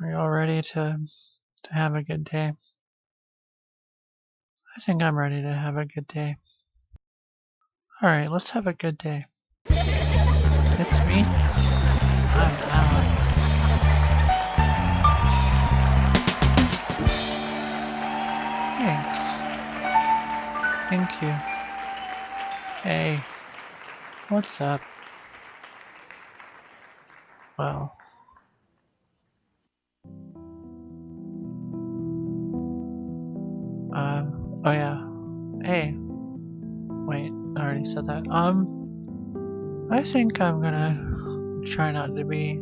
Are you all ready to have a good day? I think I'm ready to have a good day. Alright, let's have a good day. It's me. I'm Alex. Thanks. Thank you. Hey, what's up? Well, oh yeah. Hey, wait, I already said that. I think I'm gonna try not to be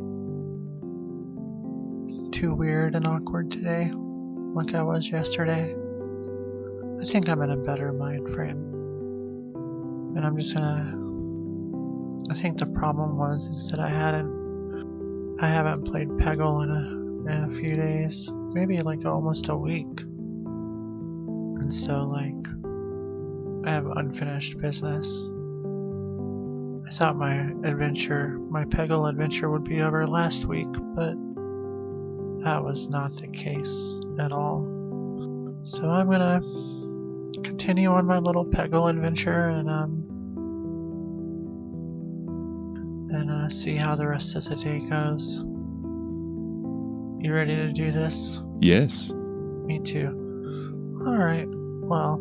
too weird and awkward today, like I was yesterday. I think I'm in a better mind frame. And I'm just gonna... I think the problem is that I haven't played Peggle in a few days. Maybe like almost a week. And so like, I have unfinished business. I thought my Peggle adventure would be over last week, but that was not the case at all. So I'm gonna continue on my little Peggle adventure and see how the rest of the day goes. You ready to do this? Yes. Me too. Alright, well,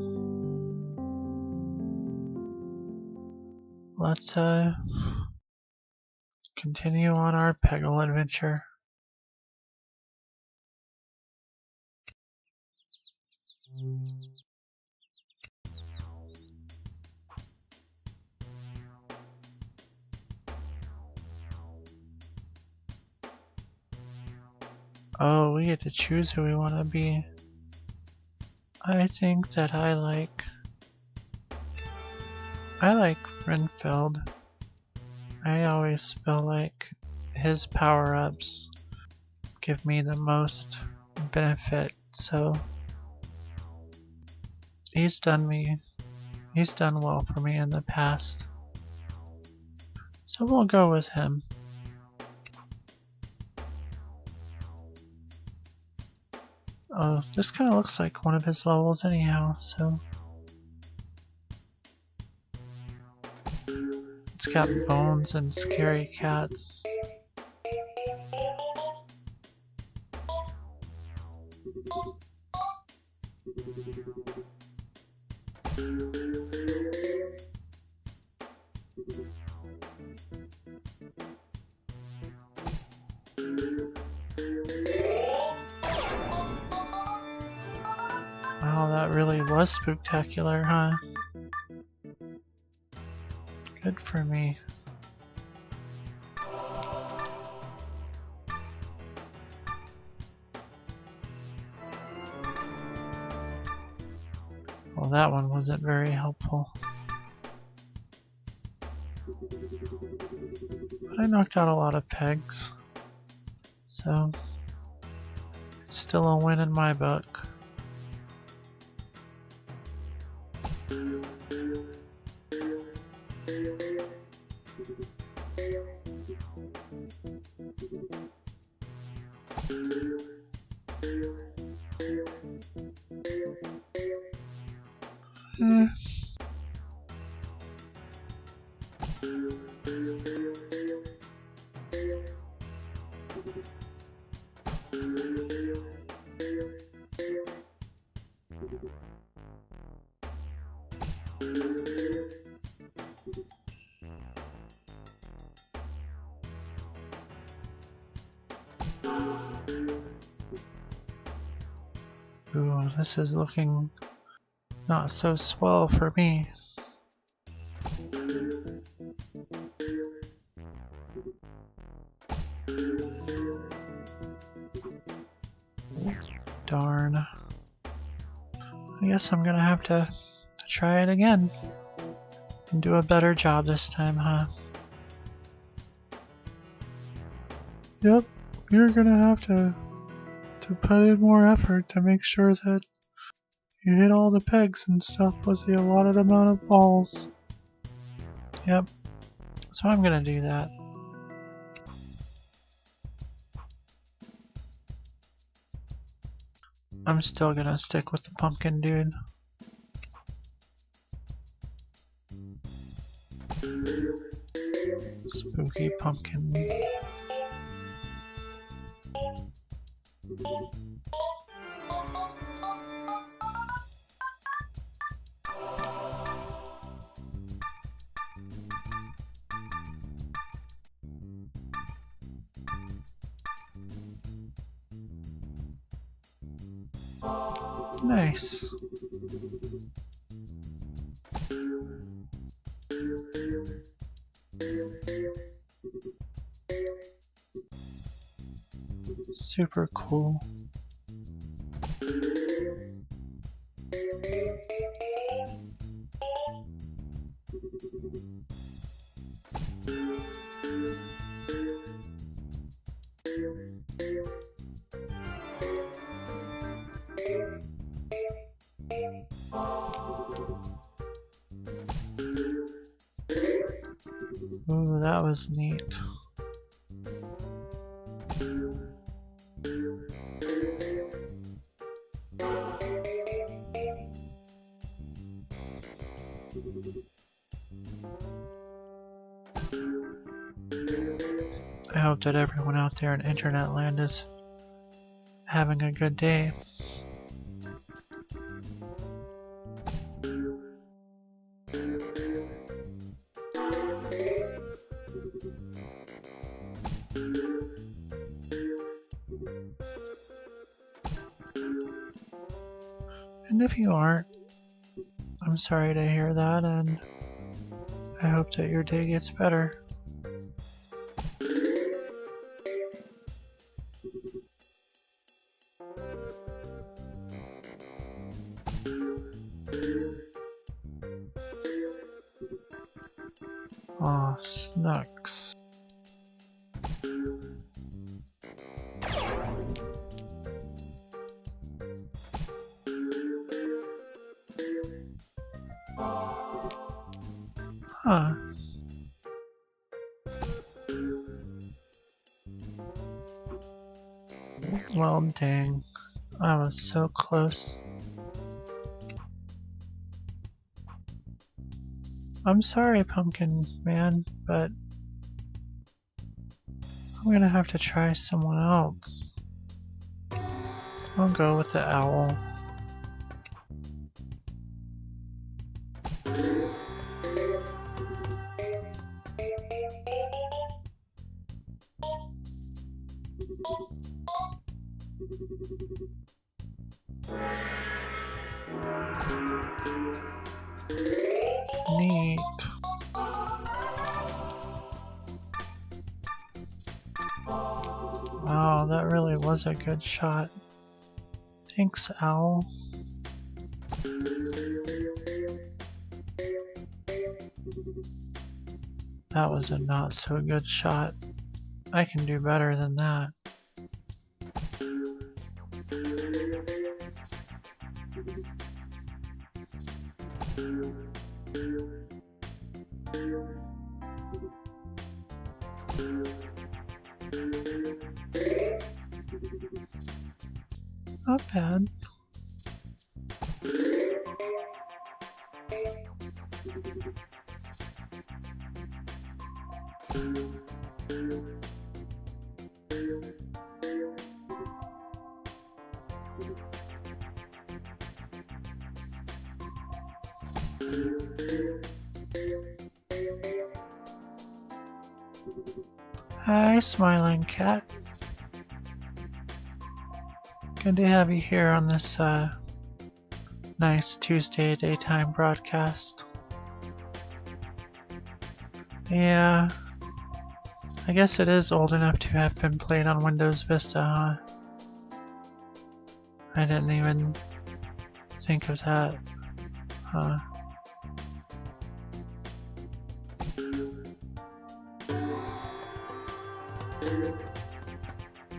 let's continue on our Peggle adventure. Oh, we get to choose who we want to be. I think that I like Renfield. I always feel like his power-ups give me the most benefit, so he's done well for me in the past. So we'll go with him. Oh, this kind of looks like one of his levels anyhow, so... It's got bones and scary cats. Wow, that really was spectacular, huh? Good for me. Well, that one wasn't very helpful. But I knocked out a lot of pegs, so it's still a win in my book. Ooh, this is looking not so swell for me. Darn. I guess I'm gonna have to try it again. And do a better job this time, huh? Yep, you're gonna have to put in more effort to make sure that you hit all the pegs and stuff with the allotted amount of balls. Yep, so I'm gonna do that. I'm still gonna stick with the pumpkin dude. Spooky pumpkin. Nice. Super cool. Ooh, that was neat. I hope that everyone out there in internet land is having a good day. And if you aren't, I'm sorry to hear that, and I hope that your day gets better. Aw, Snooks. Huh. Well, dang. I was so close. I'm sorry, Pumpkin Man, but I'm gonna have to try someone else. I'll go with the owl. Neat. Wow, that really was a good shot. Thanks, Owl. That was a not so good shot. I can do better than that. Not bad. Hi, Smiling Cat. Good to have you here on this nice Tuesday daytime broadcast. Yeah, I guess it is old enough to have been played on Windows Vista, huh? I didn't even think of that, huh?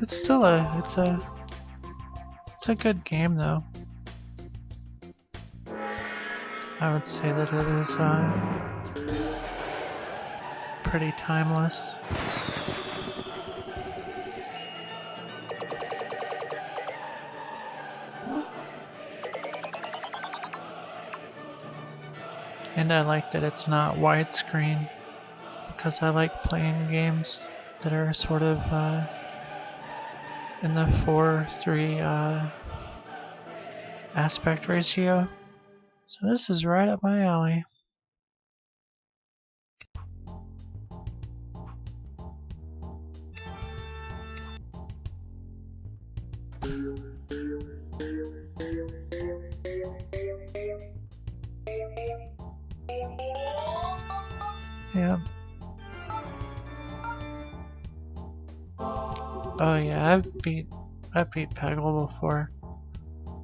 It's still it's a good game though. I would say that it is pretty timeless. And I like that it's not widescreen, because I like playing games that are sort of in the 4:3 aspect ratio. So this is right up my alley. Yeah. Oh yeah, I've beat Peggle before.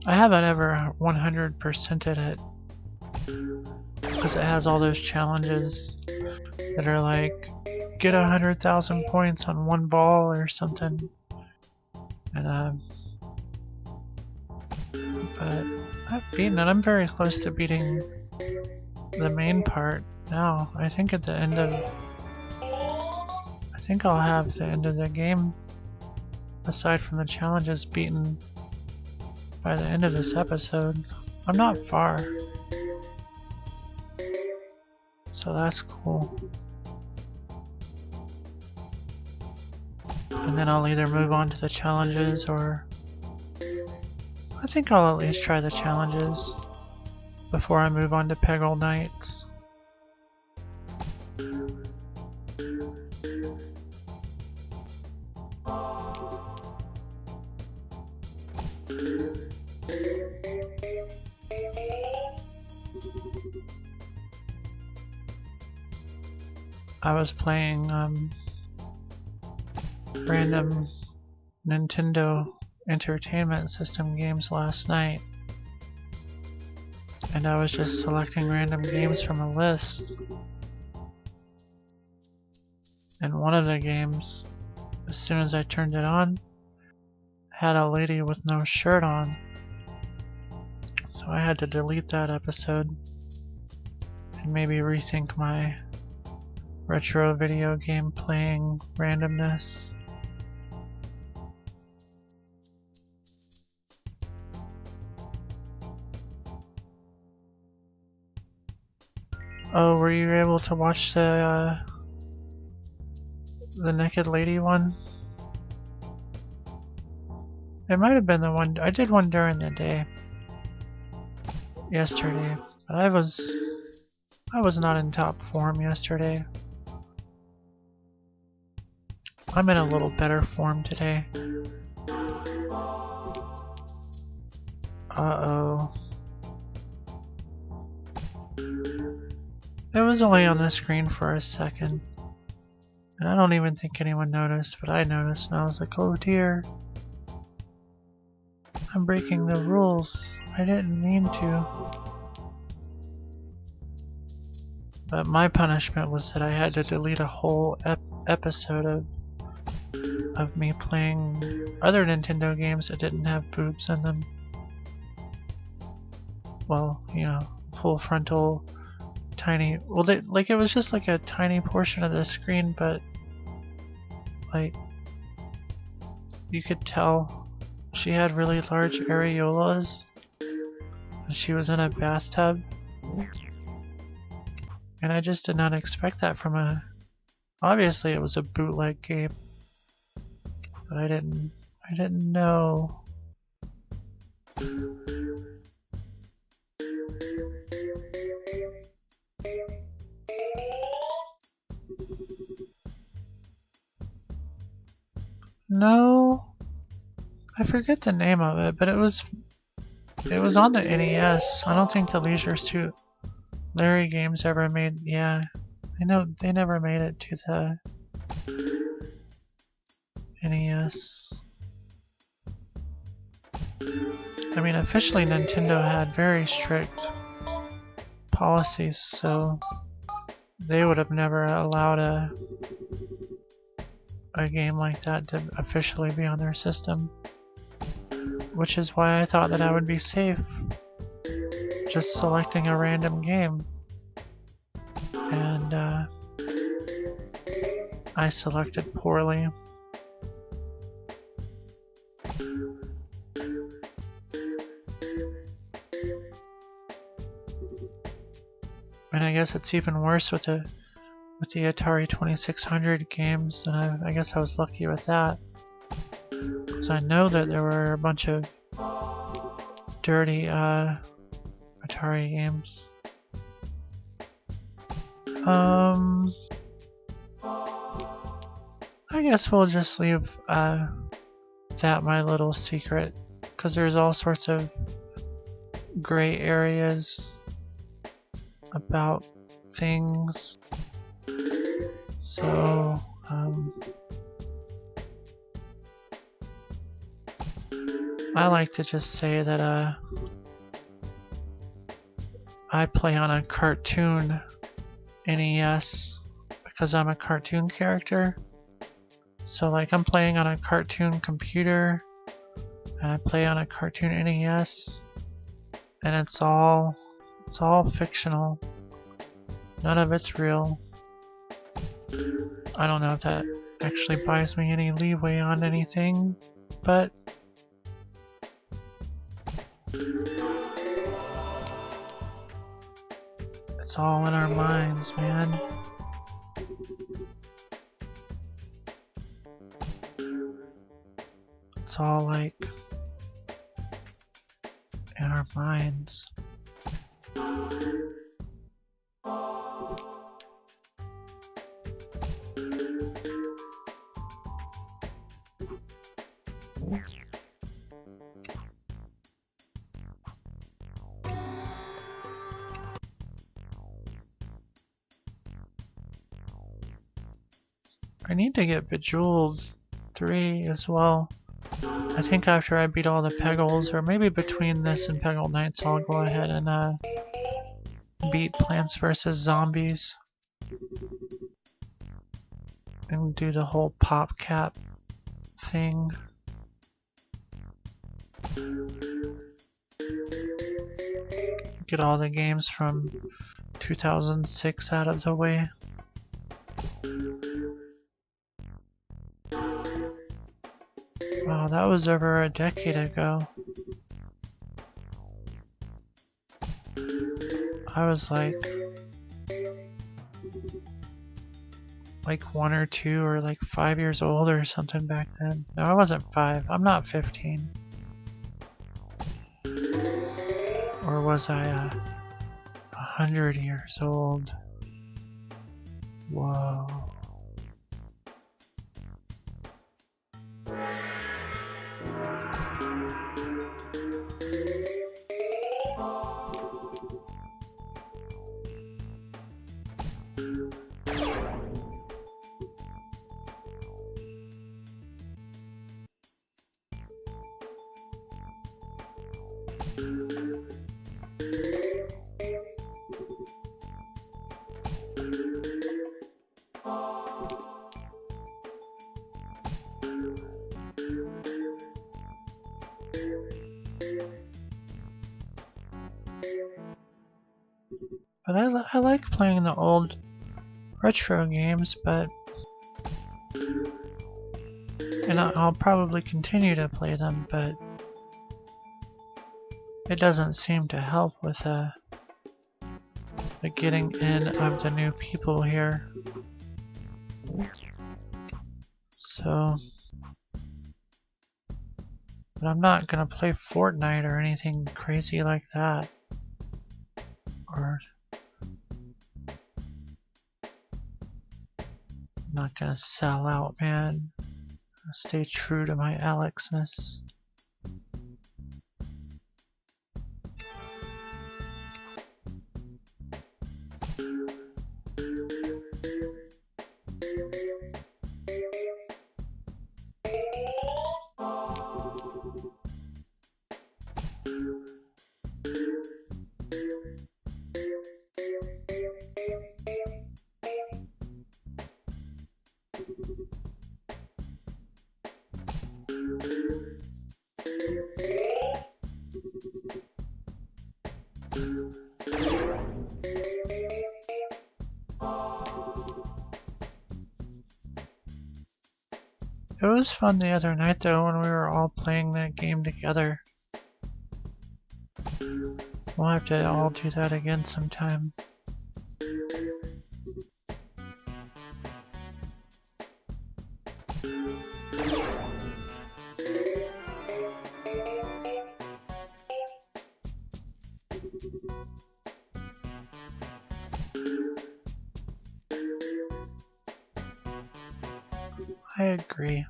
I haven't ever 100%ed it, because it has all those challenges that are like, get 100,000 points on one ball or something. And but I've beaten it. I'm very close to beating the main part now. I think at the end of, I think I'll have the end of the game, aside from the challenges, beaten by the end of this episode. I'm not far, so that's cool. And then I'll either move on to the challenges, or I think I'll at least try the challenges before I move on to Peggle Nights. I was playing random Nintendo Entertainment System games last night, and I was just selecting random games from a list. And one of the games, as soon as I turned it on, had a lady with no shirt on. So I had to delete that episode and maybe rethink my retro video game playing randomness. Oh, were you able to watch the naked lady one? It might have been the one I did one during the day yesterday, but I was not in top form yesterday. I'm in a little better form today. Uh-oh. It was only on the screen for a second, and I don't even think anyone noticed, but I noticed, and I was like, oh dear. I'm breaking the rules. I didn't mean to. But my punishment was that I had to delete a whole episode of me playing other Nintendo games that didn't have boobs in them. Well, you know, full frontal, tiny. Well, like it was just like a tiny portion of the screen, but like you could tell she had really large areolas, and she was in a bathtub. And I just did not expect that from a... Obviously it was a bootleg game, but I didn't know. No, I forget the name of it, but it was on the NES. I don't think the Leisure Suit Larry games ever made. Yeah, I know they never made it to the NES. I mean, officially Nintendo had very strict policies, so they would have never allowed a game like that to officially be on their system. Which is why I thought that I would be safe just selecting a random game. And I selected poorly. And I guess it's even worse with the Atari 2600 games, and I guess I was lucky with that. Because I know that there were a bunch of dirty Atari games. I guess we'll just leave that my little secret, because there's all sorts of gray areas about things. So I like to just say that I play on a cartoon NES because I'm a cartoon character. So like I'm playing on a cartoon computer and I play on a cartoon NES, and it's all fictional. None of it's real. I don't know if that actually buys me any leeway on anything, but it's all in our minds, man. It's all like in our minds. I need to get Bejeweled 3 as well. I think after I beat all the Peggles, or maybe between this and Peggle Nights, I'll go ahead and beat Plants vs. Zombies. And do the whole PopCap thing. Get all the games from 2006 out of the way. Wow, that was over a decade ago. I was like 1 or 2 or like 5 years old or something back then. No, I wasn't 5. I'm not 15. Or was I 100 years old? Whoa. But I like playing the old retro games, and I'll probably continue to play them, but it doesn't seem to help with the getting in of the new people here. So, but I'm not gonna play Fortnite or anything crazy like that. Or I'm not gonna sell out, man. I'll stay true to my Alexness. It was fun the other night though when we were all playing that game together. We'll have to all do that again sometime. I agree.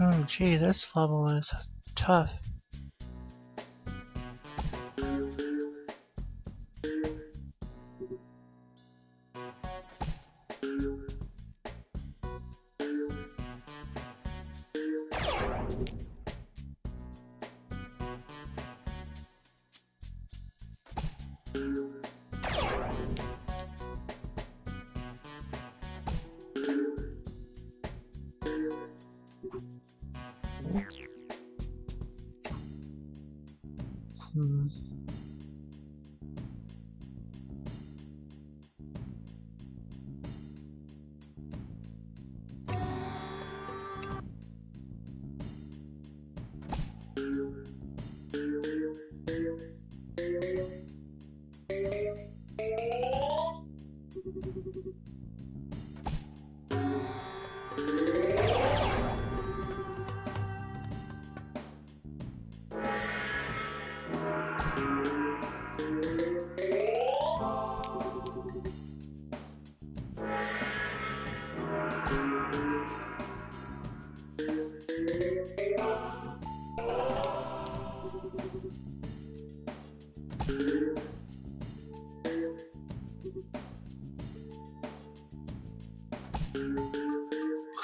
Oh gee, this level is tough.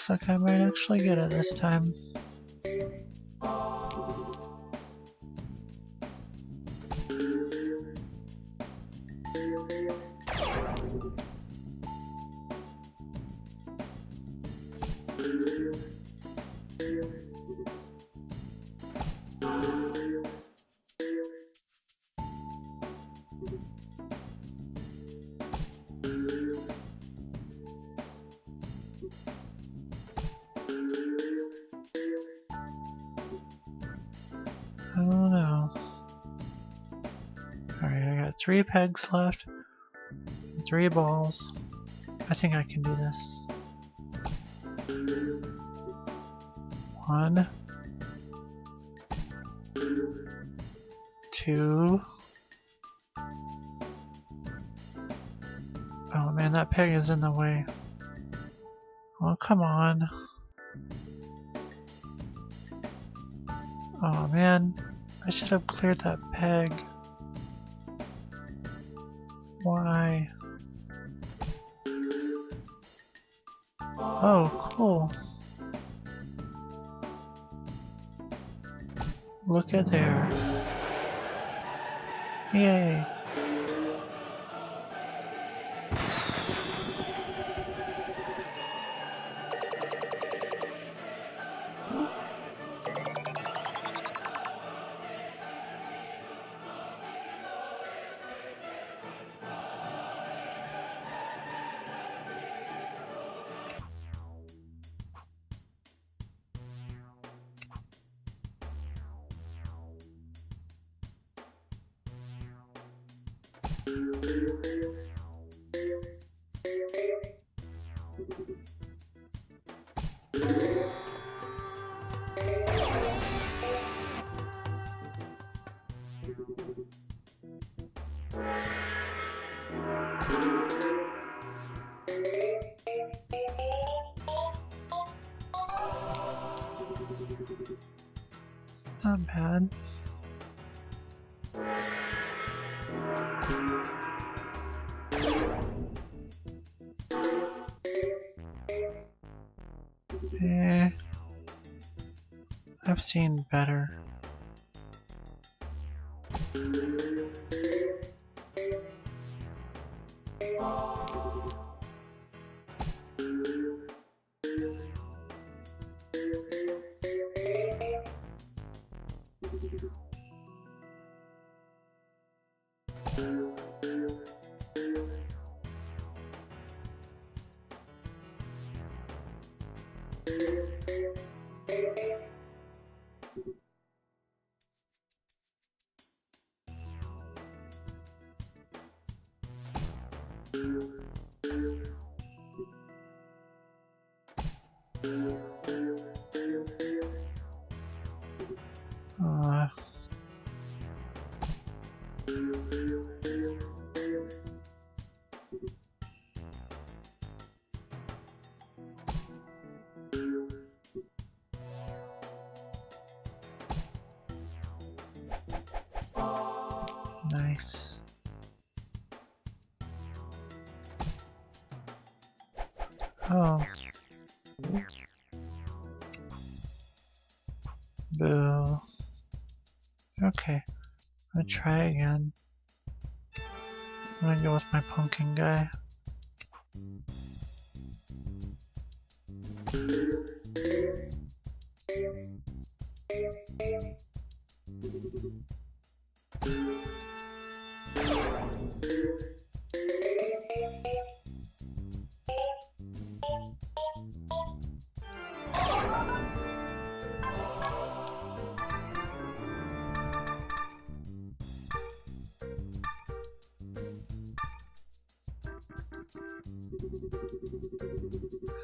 Looks like I might actually get it this time. Oh no. Alright, I got 3 pegs left, 3 balls. I think I can do this. 1, 2. Oh man, that peg is in the way. Oh, come on. Oh man, I should have cleared that peg. Why? Oh, cool. Look at there. Yay. Not bad. I've seen better. Nice. Oh. Boo. Okay. I'm gonna try again. I'm gonna go with my pumpkin guy.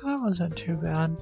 That wasn't too bad.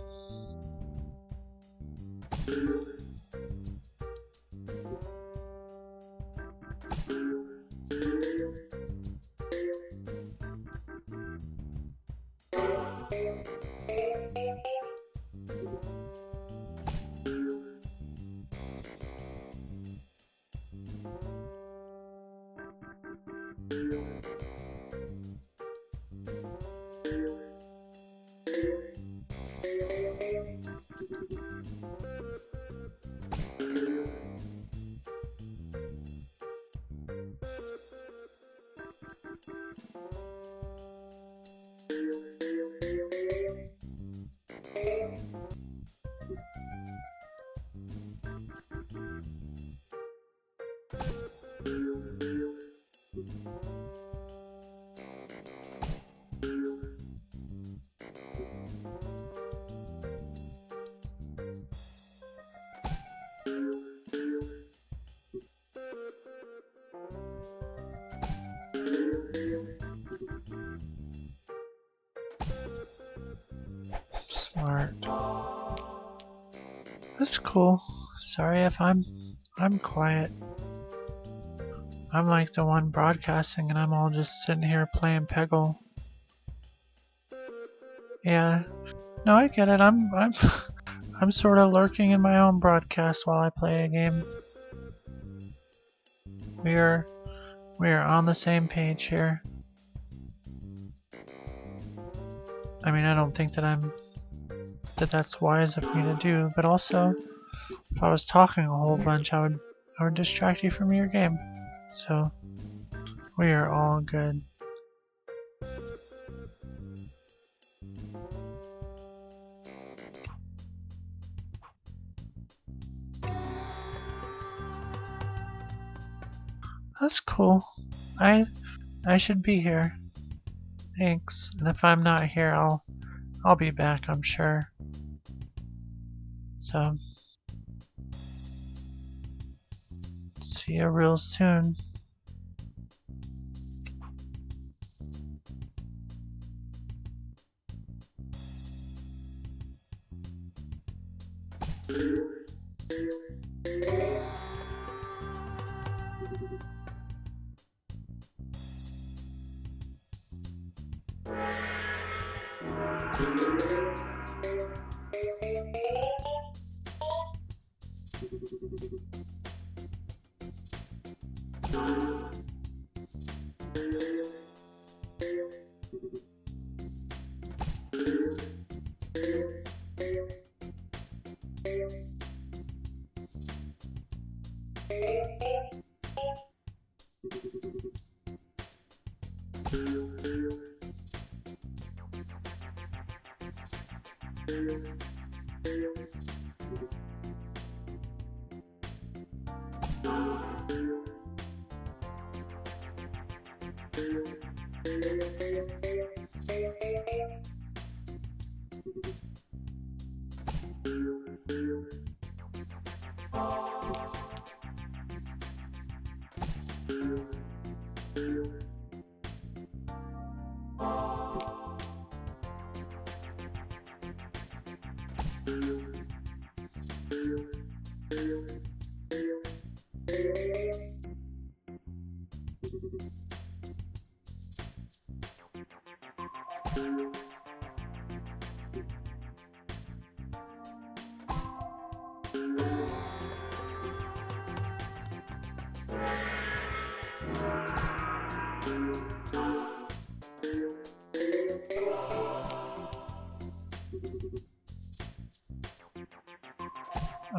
Smart. That's cool. Sorry if I'm quiet. I'm like the one broadcasting and I'm all just sitting here playing Peggle. Yeah. No, I get it. I'm sort of lurking in my own broadcast while I play a game. We are on the same page here. I mean, I don't think that that's wise of me to do, but also if I was talking a whole bunch, I would distract you from your game. So we are all good. That's cool. I should be here. Thanks. And if I'm not here, I'll be back, I'm sure. So see you real soon.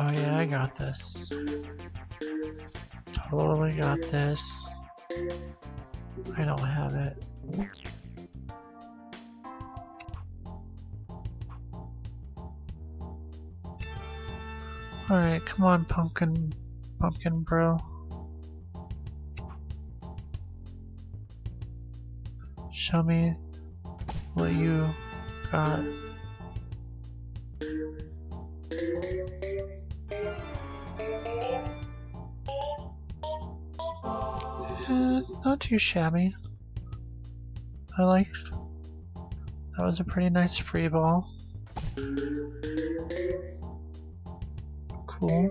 Oh yeah, I got this. Totally got this. I don't have it. Alright, come on, pumpkin bro. Show me what you got. Not too shabby. I liked. That was a pretty nice free ball. Cool.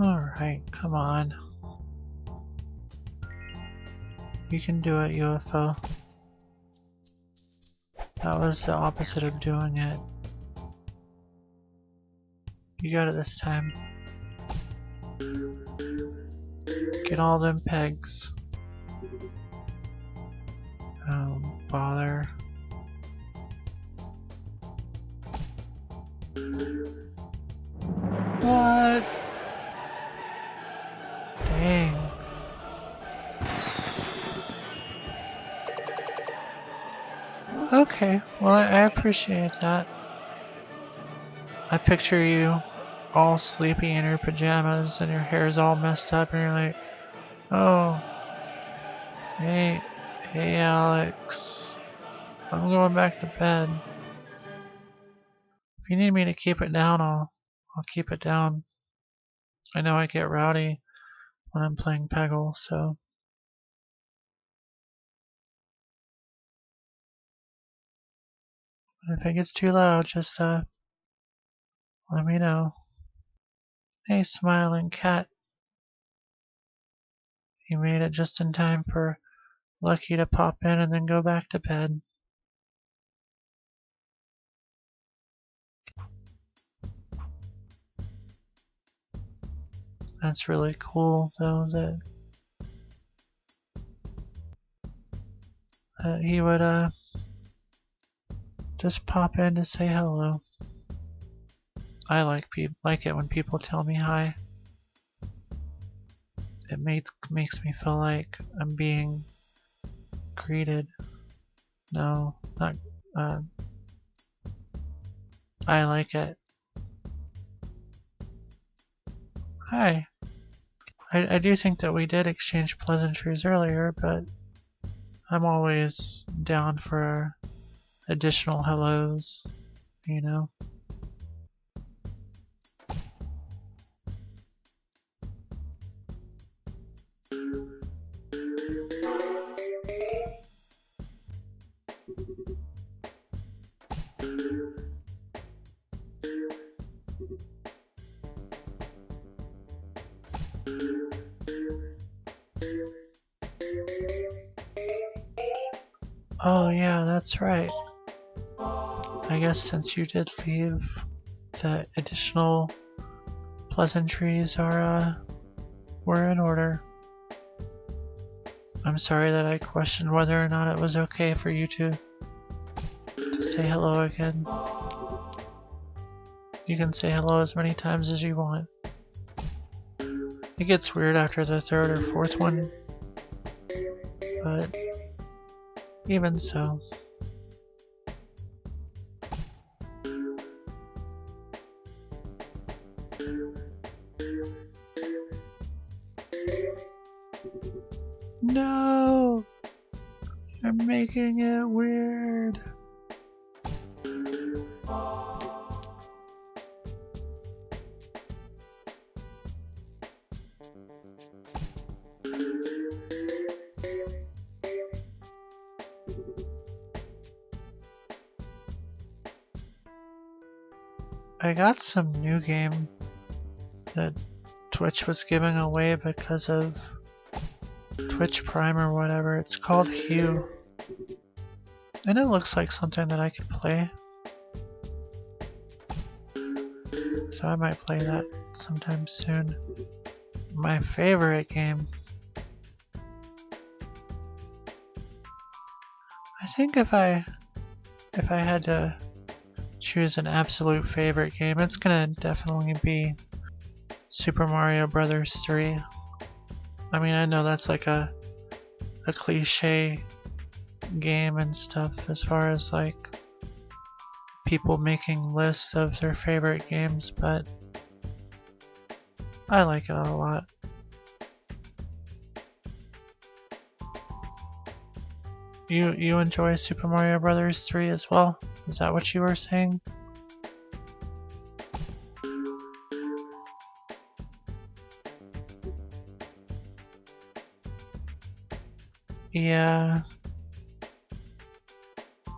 Alright, come on. You can do it, UFO. That was the opposite of doing it. You got it this time. Get all them pegs. Oh, bother. What? Dang. Okay, well I appreciate that. I picture you all sleepy in your pajamas and your hair's all messed up and you're like, oh, hey Alex, I'm going back to bed. If you need me to keep it down, I'll keep it down. I know I get rowdy when I'm playing Peggle, so. If it gets too loud, just let me know. Hey, smiling cat. You made it just in time for Lucky to pop in and then go back to bed. That's really cool, though, that he would just pop in to say hello. I like it when people tell me hi. It makes me feel like I'm being greeted. No, not. I like it. Hi. I do think that we did exchange pleasantries earlier, but I'm always down for additional hellos, you know? Oh yeah, that's right. I guess since you did leave, the additional pleasantries were in order. I'm sorry that I questioned whether or not it was okay for you to say hello again. You can say hello as many times as you want. It gets weird after the third or fourth one, but even so. No! You're making it weird. I got some new game that Twitch was giving away because of Twitch Prime or whatever. It's called Hue. And it looks like something that I could play. So I might play that sometime soon. My favorite game. I think if I had to choose an absolute favorite game, it's gonna definitely be Super Mario Brothers 3. I mean, I know that's like a cliche game and stuff as far as like people making lists of their favorite games, but I like it a lot. You enjoy Super Mario Brothers 3 as well? Is that what you were saying? Yeah.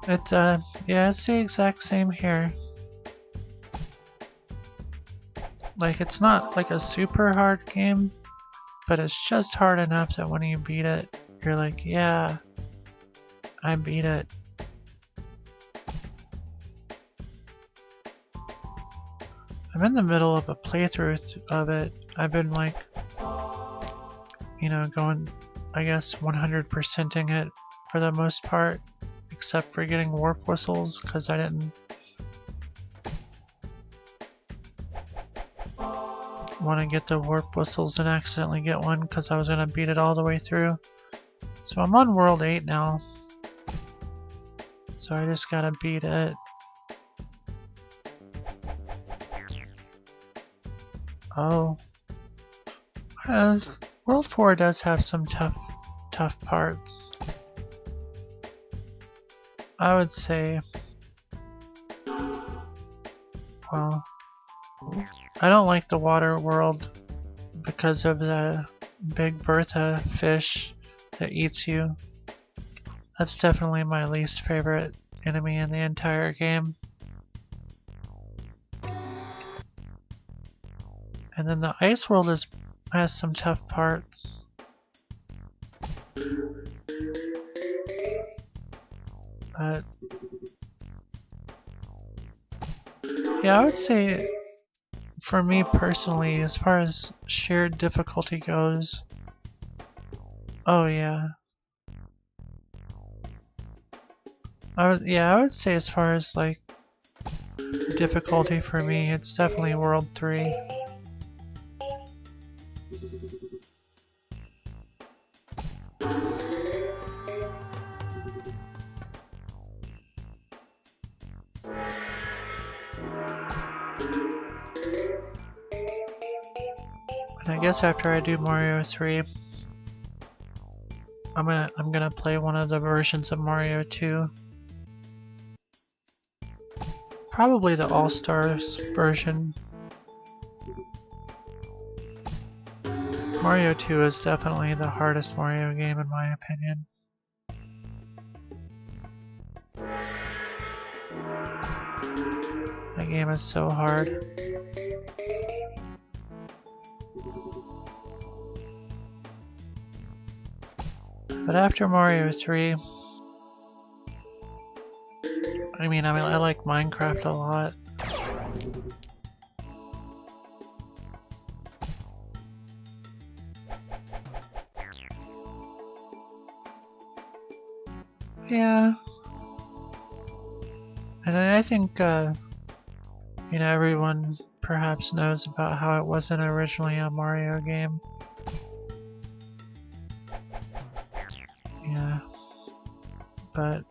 Yeah, it's the exact same here. Like, it's not like a super hard game, but it's just hard enough that when you beat it, you're like, yeah, I beat it. I'm in the middle of a playthrough of it. I've been like, you know, going, I guess, 100%ing it for the most part, except for getting warp whistles, because I didn't want to get the warp whistles and accidentally get one, because I was going to beat it all the way through. So I'm on World 8 now. So I just gotta beat it. Oh. World 4 does have some tough parts. I would say, well, I don't like the water world because of the big Bertha fish that eats you. That's definitely my least favorite enemy in the entire game. And then the ice world has some tough parts. But yeah, I would say for me personally, as far as sheer difficulty goes, oh yeah. I would say as far as like difficulty for me, it's definitely World 3. And I guess after I do Mario 3, I'm gonna play one of the versions of Mario 2. Probably the All-Stars version. Mario 2 is definitely the hardest Mario game in my opinion. That game is so hard. But after Mario 3, I like Minecraft a lot. Yeah. And I think, everyone perhaps knows about how it wasn't originally a Mario game. Yeah. But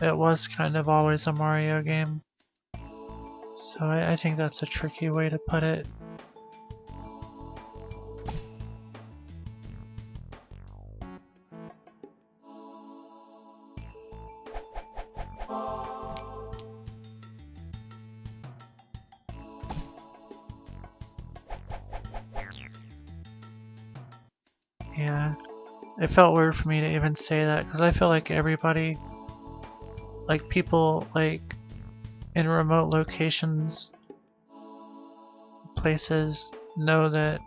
it was kind of always a Mario game. So I think that's a tricky way to put it. Yeah, it felt weird for me to even say that because I feel like everybody, like people like in remote locations, places know that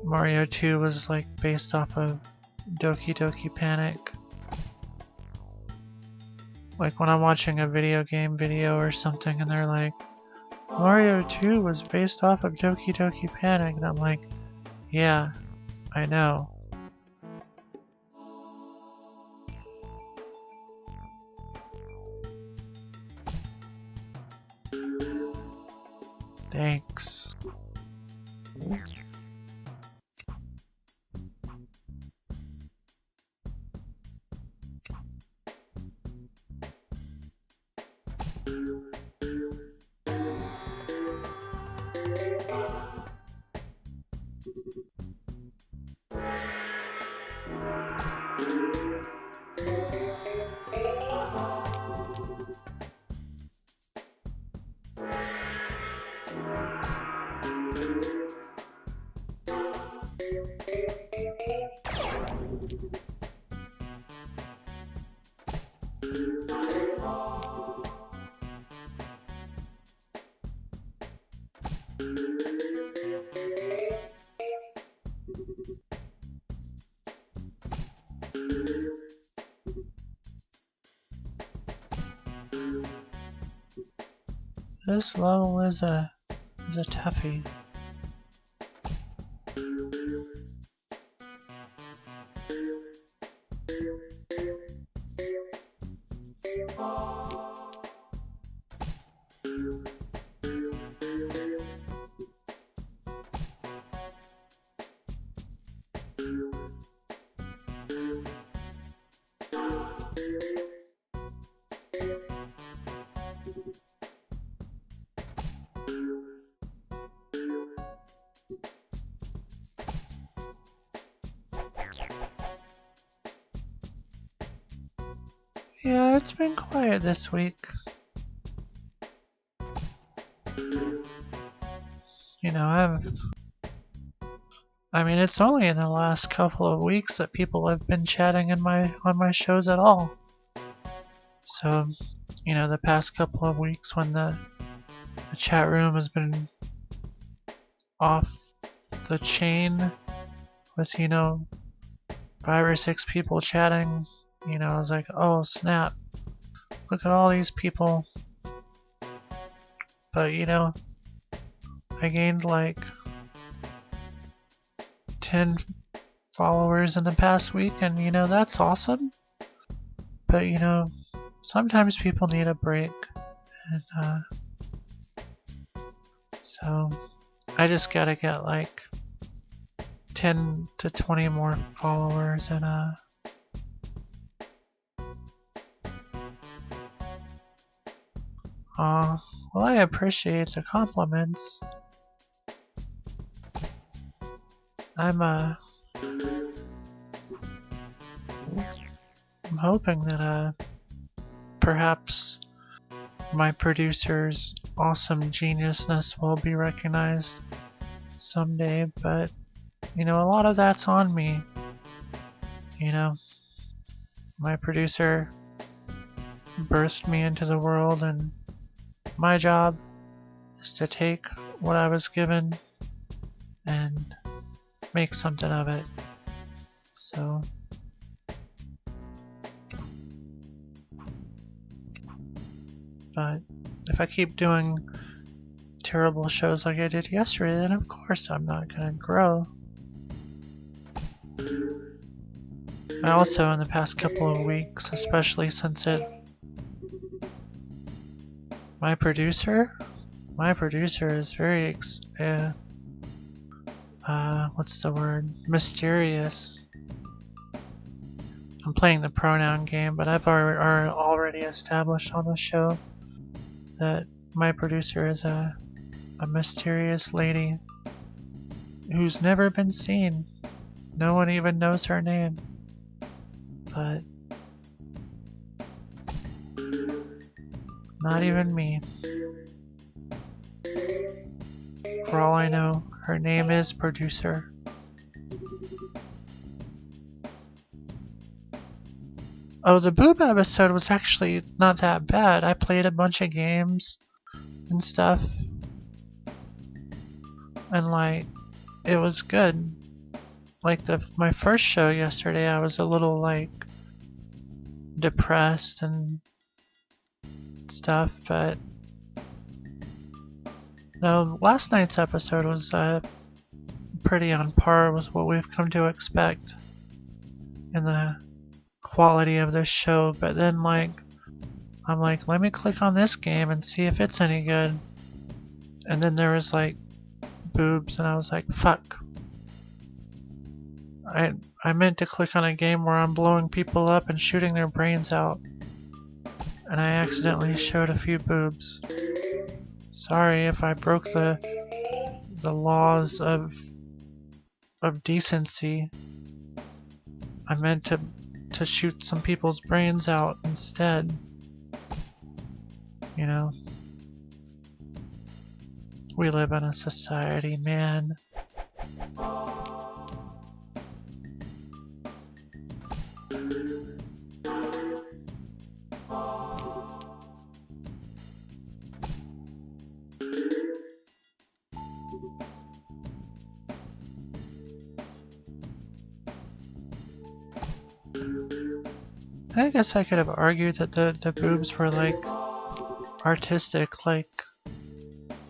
Mario 2 was like based off of Doki Doki Panic. Like when I'm watching a video game video or something and they're like, Mario 2 was based off of Doki Doki Panic, and I'm like, yeah, I know. Thanks. This level is a toughie. Yeah, it's been quiet this week. It's only in the last couple of weeks that people have been chatting on my shows at all. So, the past couple of weeks when the chat room has been off the chain with, 5 or 6 people chatting, I was like, oh snap, look at all these people. But, I gained like 10 followers in the past week, and that's awesome. But sometimes people need a break, and so I just gotta get like 10 to 20 more followers, and well, I appreciate the compliments. I'm hoping that perhaps my producer's awesome geniusness will be recognized someday, but a lot of that's on me. My producer birthed me into the world, and my job is to take what I was given and make something of it. So But if I keep doing terrible shows like I did yesterday, then of course I'm not gonna grow. I also, in the past couple of weeks, especially since my producer is very, what's the word? Mysterious. I'm playing the pronoun game, but I've already established on the show that my producer is a mysterious lady who's never been seen. No one even knows her name. But not even me. For all I know, her name is Producer. Oh, the boob episode was actually not that bad. I played a bunch of games and stuff. And like, it was good. Like my first show yesterday, I was a little like depressed and stuff, but no, last night's episode was pretty on par with what we've come to expect in the quality of this show. But then like, I'm like, let me click on this game and see if it's any good. And then there was like boobs, and I was like, fuck. I meant to click on a game where I'm blowing people up and shooting their brains out, and I accidentally showed a few boobs. Sorry if I broke the laws of decency. I meant to shoot some people's brains out instead. You know, we live in a society, man. I guess I could have argued that the boobs were like artistic, like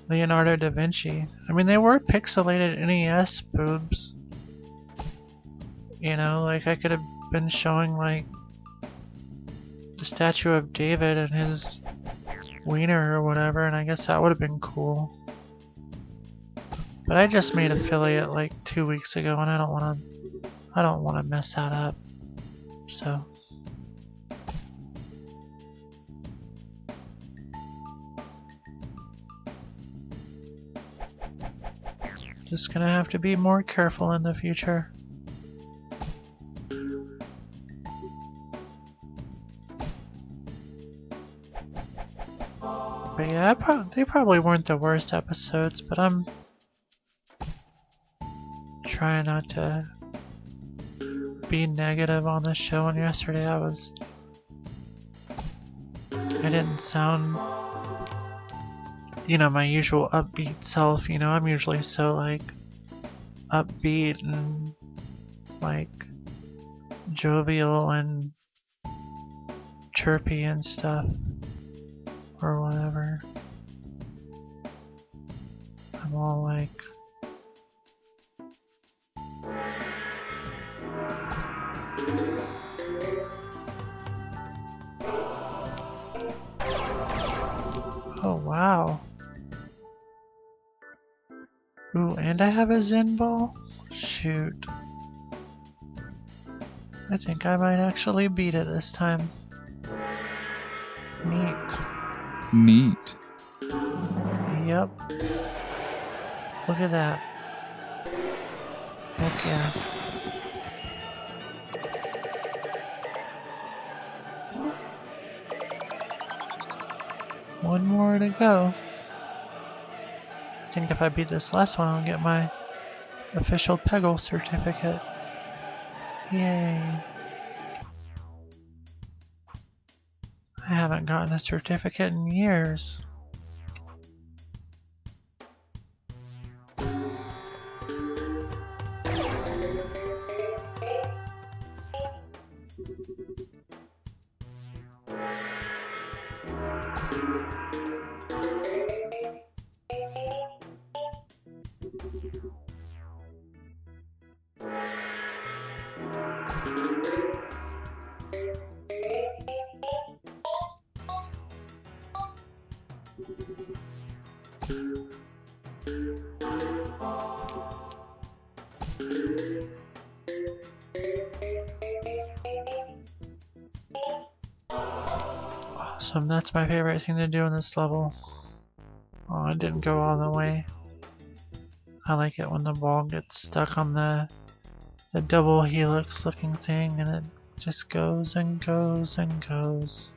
Leonardo da Vinci. I mean, they were pixelated NES boobs. You know, like I could have been showing like the statue of David and his wiener or whatever, and I guess that would have been cool. But I just made affiliate like 2 weeks ago, and I don't want to mess that up. So just gonna have to be more careful in the future. But yeah, they probably weren't the worst episodes, but I'm trying not to be negative on the show, and yesterday I didn't sound, you know, my usual upbeat self. You know, I'm usually so like upbeat and like jovial and chirpy and stuff, or whatever. I'm all like, oh wow. Ooh, and I have a Zen ball? Shoot. I think I might actually beat it this time. Neat. Neat. Yep. Look at that. Heck yeah. One more to go. I think if I beat this last one, I'll get my official Peggle certificate. Yay. I haven't gotten a certificate in years. Awesome, that's my favorite thing to do in this level. Oh, it didn't go all the way. I like it when the ball gets stuck on the double helix looking thing and it just goes and goes and goes.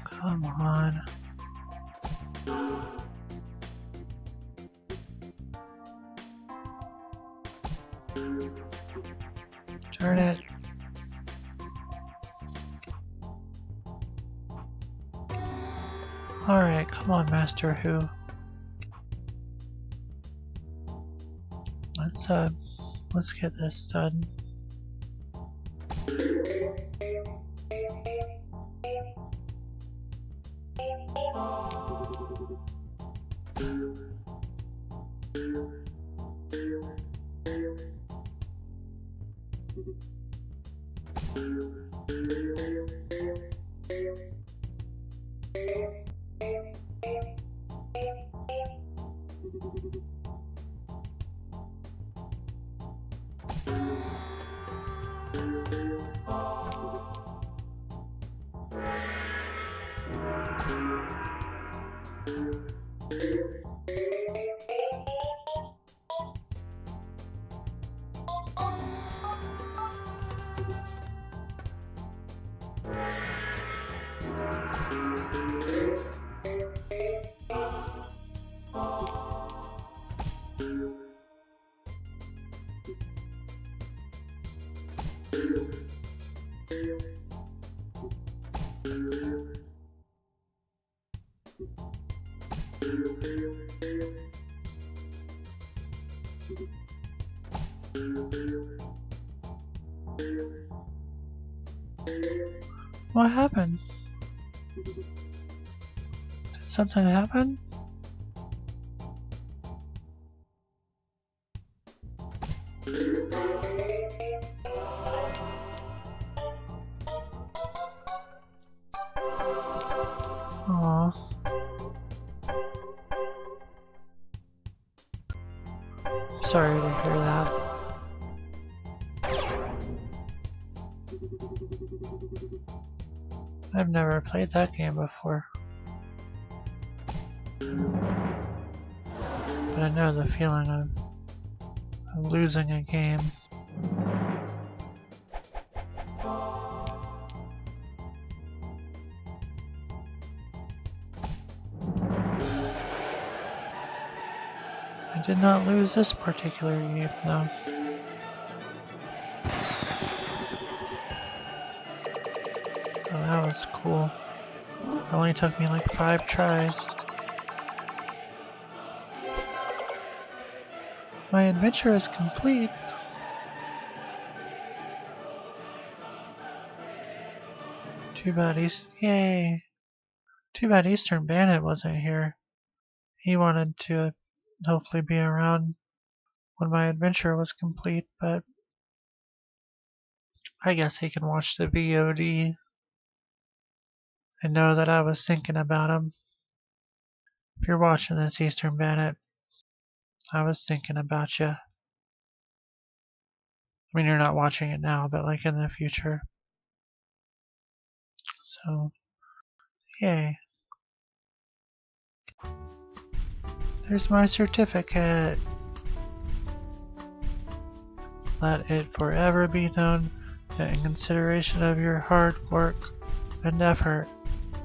Come on. Turn it. Alright, come on, Master Who. Let's get this done. What happened? Did something happen? Aw. Sorry to hear that. I've never played that game before. But I know the feeling of losing a game. I did not lose this particular game though. So that was cool. It only took me like 5 tries. My adventure is complete. Too bad Yay! Too bad Eastern Bandit wasn't here. He wanted to hopefully be around when my adventure was complete, but I guess he can watch the VOD and know that I was thinking about him. If you're watching this, Eastern Bandit, I was thinking about you. I mean, you're not watching it now, but like in the future. So, yay. There's my certificate. Let it forever be known that in consideration of your hard work and effort,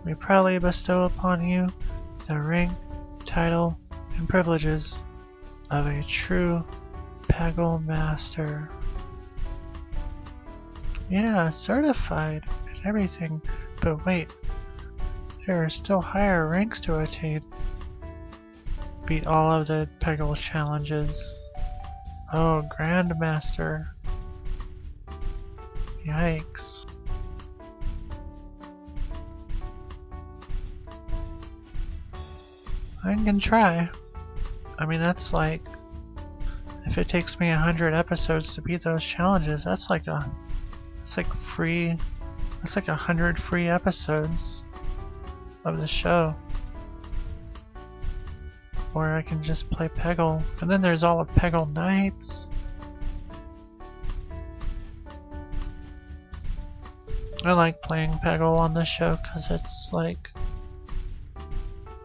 we proudly bestow upon you the rank, title, and privileges of a true Peggle Master. Yeah, certified and everything, but wait, there are still higher ranks to attain. Beat all of the Peggle challenges. Oh, Grandmaster. Yikes. I can try. I mean, that's like, if it takes me 100 episodes to beat those challenges, that's like 100 free episodes of the show. Or I can just play Peggle. And then there's all of Peggle Nights. I like playing Peggle on the show because it's like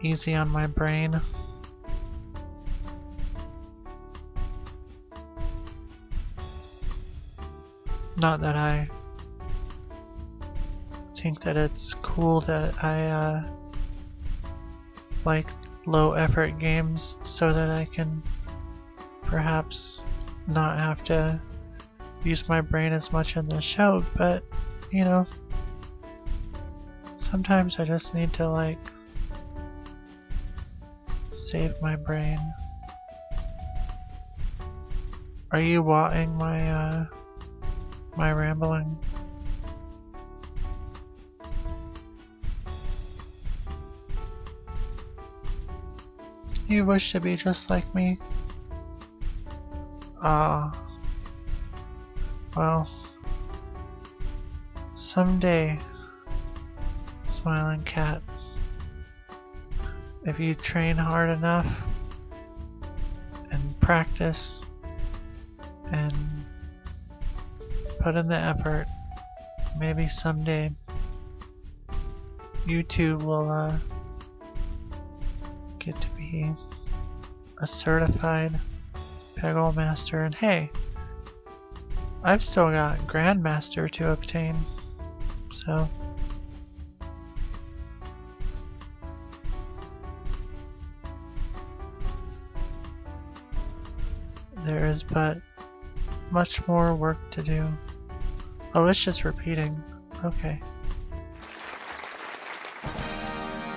easy on my brain. Not that I think that it's cool that I like low effort games so that I can perhaps not have to use my brain as much in the show, but you know, sometimes I just need to like save my brain. Are you watching my my rambling? You wish to be just like me? Well, someday, smiling cat, if you train hard enough and practice and put in the effort, maybe someday you too will get to be a certified Peggle master. And hey, I've still got Grandmaster to obtain, so there is but much more work to do. Oh, it's just repeating. Okay.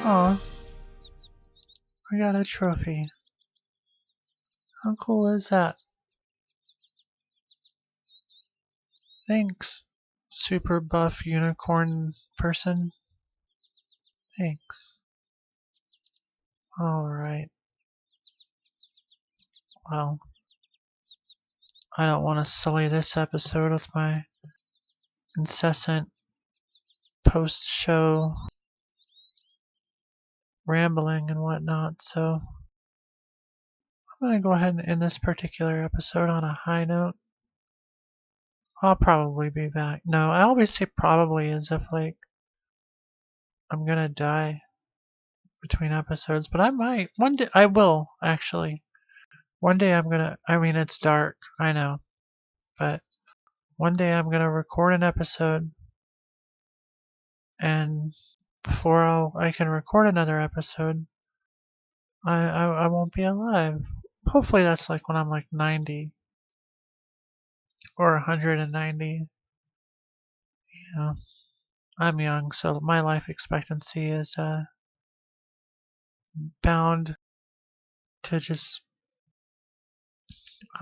Aw, I got a trophy. How cool is that? Thanks, super buff unicorn person. Thanks. Alright. Well, I don't want to sully this episode with my incessant post-show rambling and whatnot, so I'm gonna go ahead and end this particular episode on a high note. I'll probably be back. No, I always say probably as if like I'm gonna die between episodes, but I might. One day I will, actually. One day I'm gonna, I mean, it's dark, I know, but one day I'm gonna record an episode, and before I can record another episode, I won't be alive. Hopefully that's like when I'm like 90 or 190. You know, I'm young, so my life expectancy is bound to just.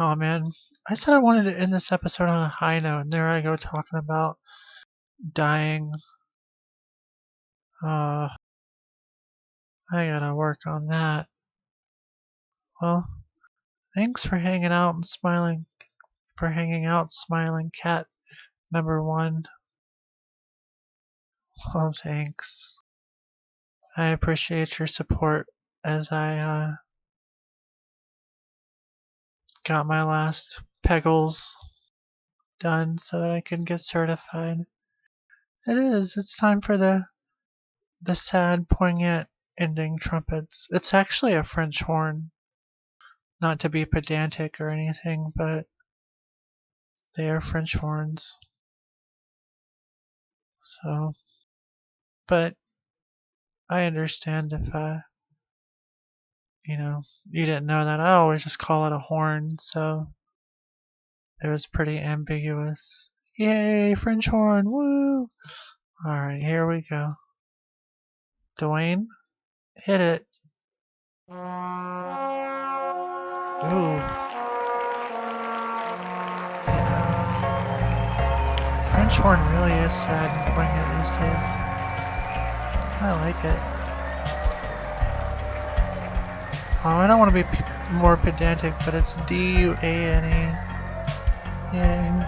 Oh man, I said I wanted to end this episode on a high note, and there I go talking about dying. I gotta work on that. Well, thanks for hanging out and smiling. For hanging out, smiling cat number 1. Well, thanks. I appreciate your support as I got my last Peggles done so that I can get certified. It's time for the sad, poignant ending trumpets. It's actually a French horn. Not to be pedantic or anything, but they are French horns. So, but I understand if you didn't know that. I always just call it a horn, so it was pretty ambiguous. Yay, French horn, woo! Alright, here we go. Dwayne, hit it. Ooh. French horn really is sad and poignant these days. I like it. Oh, I don't want to be more pedantic, but it's D-U-A-N-E. Yay.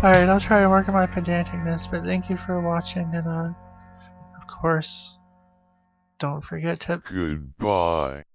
Alright, I'll try to work on my pedanticness, but thank you for watching, and of course, don't forget to... Goodbye.